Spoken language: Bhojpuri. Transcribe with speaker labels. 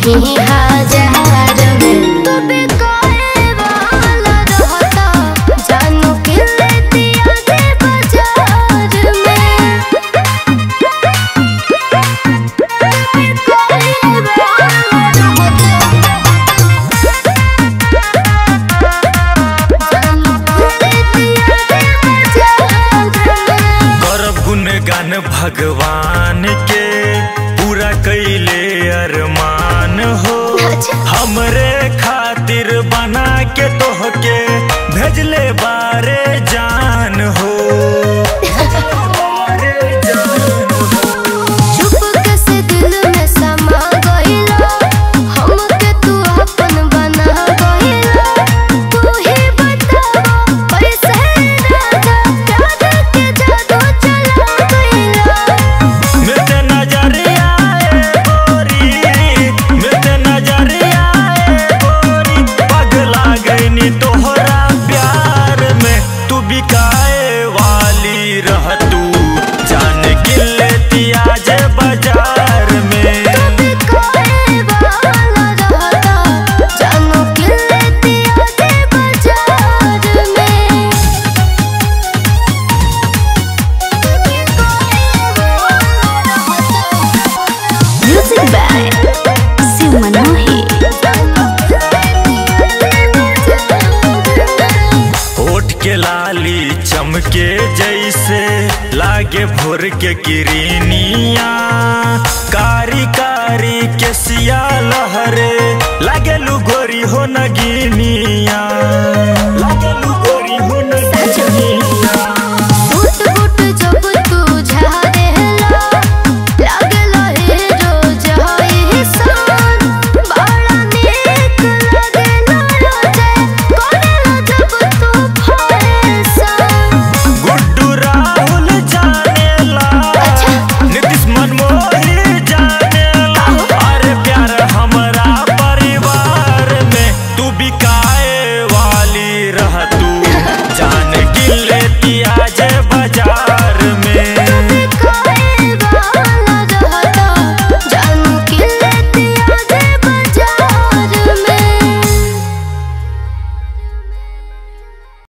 Speaker 1: नहीं हजार में तो बिकाए वाला रहता जानू के लेती आगे बाजार में बिकाए वाला
Speaker 2: गुणगान भगवान के पूरा कैले अरमान हो हमरे खातिर बना के तोहके भेजले बारे जान हो। के लाली चमके जैसे लागे भोर के किरनिया कारी कारी के सिया लहरे